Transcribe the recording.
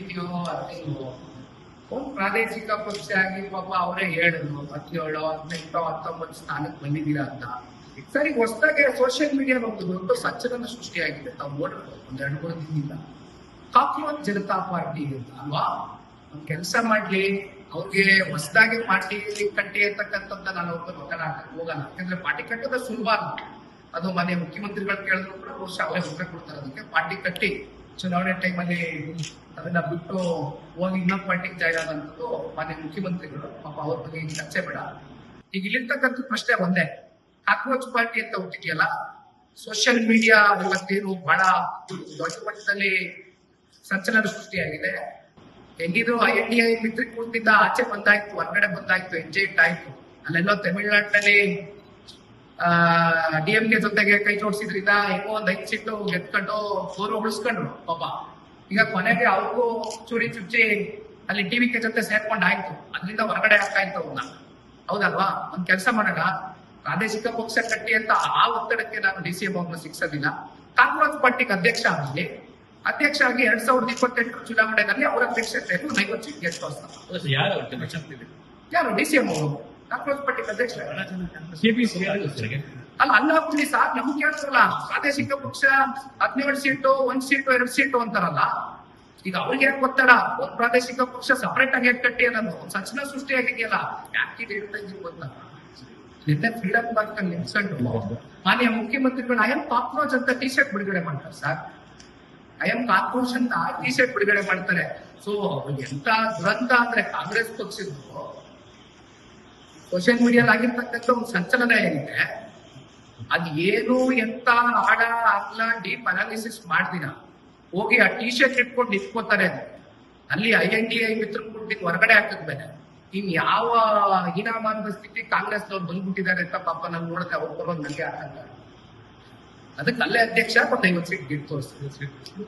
ಇದೆಯೋ ಅದಿಲ್ವೋ ಒಂದು ಪ್ರಾದೇಶಿಕ ಪಕ್ಷ ಆಗಿ ಪಾಪ ಅವರೇ ಹೇಳಿದ್ರು 17, 18, 19 ಸ್ಥಾನಕ್ಕೆ ಬಂದಿದ್ದೀರಾ ಅಂತ. ಸರಿ, ಹೊಸದಾಗಿ ಸೋಷಿಯಲ್ ಮೀಡಿಯಾ ಒಂದು ದೊಡ್ಡ ಸಂಚಲನ ಸೃಷ್ಟಿಯಾಗಿದೆ. ತಾವು ನೋಡಿರ್ಬೋದು ಒಂದ್ 2-3 ದಿನದಿಂದ ಕಾಕ್ರೋಚ್ ಜನತಾ ಪಾರ್ಟಿ ಅಂತ ಅಲ್ವಾ. ಒಂದ್ ಕೆಲಸ ಮಾಡ್ಲಿ, ಅವ್ರಿಗೆ ಹೊಸದಾಗಿ ಪಾರ್ಟಿ ಕಟ್ಟಿ ಅಂತಕ್ಕಂಥದ್ದು ನಾನು ಅವ್ರಿಗೆ ಮಾತಾಡಕ್ಕೆ ಹೋಗಲ್ಲ. ಯಾಕಂದ್ರೆ ಪಾರ್ಟಿ ಕಟ್ಟೋದು ಸುಲಭ ಅಲ್ಲ. ಅದು ಮನೆ ಮುಖ್ಯಮಂತ್ರಿಗಳು ಕೇಳಿದ್ರು ಕೂಡ ಬಹುಶಃ ಅವರೇ ಉತ್ತರ ಕೊಡ್ತಾರೆ. ಅದಕ್ಕೆ ಪಾರ್ಟಿ ಕಟ್ಟಿ ಚುನಾವಣೆ ಟೈಮಲ್ಲಿ ಅದನ್ನ ಬಿಟ್ಟು ಹೋಗಿ ಇನ್ನೊಂದು ಪಾರ್ಟಿಗೆ ಜಾಯ್ನ್ ಆದಂಥದ್ದು ಮಾನ್ಯ ಮುಖ್ಯಮಂತ್ರಿಗಳು. ಪಾಪ ಅವ್ರ ಬಗ್ಗೆ ಈಗ ಚರ್ಚೆ ಬೇಡ. ಈಗ ಇಲ್ಲಿರ್ತಕ್ಕಂಥ ಪ್ರಶ್ನೆ ಒಂದೇ, ಕಾಕ್ರೋಚ್ ಪಾರ್ಟಿ ಅಂತ ಹುಟ್ಟಿದೆಯಲ್ಲ, ಸೋಷಿಯಲ್ ಮೀಡಿಯಾ ಇವತ್ತೇನು ಬಹಳ ದೊಡ್ಡ ಮಟ್ಟದಲ್ಲಿ ಸಂಚಲನ ಸೃಷ್ಟಿಯಾಗಿದೆ. ಹೆಂಗಿದ್ರು INDA ಮಿತ್ರಕೂಟದಿಂದ ಆಚೆ ಬಂದಾಯ್ತು, ಹೊರಗಡೆ ಬಂದಾಯ್ತು, ಎಕ್ಸಿಟ್ ಆಯ್ತು. ಅಲ್ಲೆಲ್ಲೋ ತಮಿಳುನಾಡಿನಲ್ಲಿ DMK ಜೊತೆಗೆ ಕೈ ಜೋಡಿಸಿದ್ರಿಂದ ಹೆಂಗೋ ಒಂದ್ 5 ಸೀಟು ಗೆದ್ಕೊಂಡು ಗೌರವ ಉಳಿಸ್ಕೊಂಡ್ರು ಪಾಪ. ಈಗ ಕೊನೆಗೆ ಅವ್ರಿಗೂ ಚೂರಿ ಚುಚ್ಚಿ ಅಲ್ಲಿ TVK ಜೊತೆ ಸೇರ್ಕೊಂಡು ಆಯ್ತು, ಅದ್ರಿಂದ ಹೊರಗಡೆ ಆಗ್ತಾ ಇತ್ತು ಅವ್ರನ್ನ. ಹೌದಲ್ವಾ? ಒಂದ್ ಕೆಲಸ ಮಾಡೋಣ, ಪ್ರಾದೇಶಿಕ ಪಕ್ಷ ಕಟ್ಟಿ ಅಂತ ಆ ಒತ್ತಡಕ್ಕೆ ನಾನು DCM ಅವ್ರನ್ನ ಸಿಕ್ಸೋದಿಲ್ಲ. ಕಾಂಗ್ರೆಸ್ ಪಾರ್ಟಿಗೆ ಅಧ್ಯಕ್ಷ ಆಗಲಿ, ಅಧ್ಯಕ್ಷ ಆಗಿ 2028 ಚುನಾವಣೆಯಲ್ಲಿ ಅವರ ಅಧ್ಯಕ್ಷತೆಯನ್ನು 50 ಸೀಟ್ ಗೆದ್ದು ಯಾರು DCM ಅವರು ಕಾಂಗ್ರೆಸ್ ಪಾರ್ಟಿಗೆ ಅಧ್ಯಕ್ಷ ಅಲ್ಲ. ಅಲ್ಲ ಸಾರ್, ನಮ್ಗೆ ಕೇಳ್ತಾರಲ್ಲ ಪ್ರಾದೇಶಿಕ ಪಕ್ಷ 17 ಸೀಟು, 1 ಸೀಟು, 2 ಸೀಟು ಅಂತಾರಲ್ಲ. ಈಗ ಅವ್ರಿಗೆ ಯಾಕೆ ಒತ್ತಡ? ಒಂದ್ ಪ್ರಾದೇಶಿಕ ಪಕ್ಷ ಸಪರೇಟ್ ಆಗಿ ಕಟ್ಟಿ ಅನ್ನೋದು ಒಂದ್ ಸಂಚಲನ ಸೃಷ್ಟಿಯಾಗಿದೆಯಲ್ಲ, ಯಾಕೆ ಹೇಳ್ತಾ ಇದ್ದೀವಿ ಅಂತ. ನಿನ್ನೆ ಫ್ರೀಡಮ್ ಪಾರ್ಕ್ ಅಲ್ಲಿ ನಿಲ್ಸ್ಕೊಂಡು ಮಾನ್ಯ ಮುಖ್ಯಮಂತ್ರಿಗಳು ಐ ಎಂ ಕಾಕ್ರೋಚ್ ಅಂತ ಟಿ ಶರ್ಟ್ ಬಿಡುಗಡೆ ಮಾಡ್ತಾರೆ ಸರ್. ಐ ಎಂ ಕಾಕ್ರೋಚ್ ಅಂತ ಟಿ ಶರ್ಟ್ ಬಿಡುಗಡೆ ಮಾಡ್ತಾರೆ. ಸೊ ಎಂತ ದುರಂತ ಅಂದ್ರೆ ಕಾಂಗ್ರೆಸ್ ಪಕ್ಷದ್ದು ಸೋಷಿಯಲ್ ಮೀಡಿಯಾದಲ್ಲಿ ಆಗಿರ್ತಕ್ಕಂಥ ಒಂದು ಸಂಚಲನ ಏನಿದೆ, ಅದ್ ಏನು ಎಂತ ಆಡ ಅಲ್ಲ ಡೀಪ್ ಅನಾಲಿಸಿಸ್ ಮಾಡ್ದಿನ ಹೋಗಿ ಆ ಟಿ ಶರ್ಟ್ ಇಟ್ಕೊಂಡು ನಿಂತ್ಕೋತಾರೆ. ಅಲ್ಲಿ INDA ಮಿತ್ರಕೂಟದಿಂದ ಹೊರಗಡೆ ಹಾಕಿದ್ಮೇಲೆ ಇನ್ ಯಾವ ಹೀನಾಮಾನದ ಸ್ಥಿತಿ ಕಾಂಗ್ರೆಸ್ನವ್ರು ಬಂದ್ಬಿಟ್ಟಿದ್ದಾರೆ ಅಂತ ಪಾಪ ನಾವು ನೋಡಿದ್ರೆ ಅವ್ರು ಬರೋದು ನನಗೆ ಆತಂಕ. ಅದಕ್ಕೆ ಅಲ್ಲೇ ಅಧ್ಯಕ್ಷ 50 ಸೀಟ್ ಗೆದ್ದು ತೋರಿಸ್ತೀವಿ.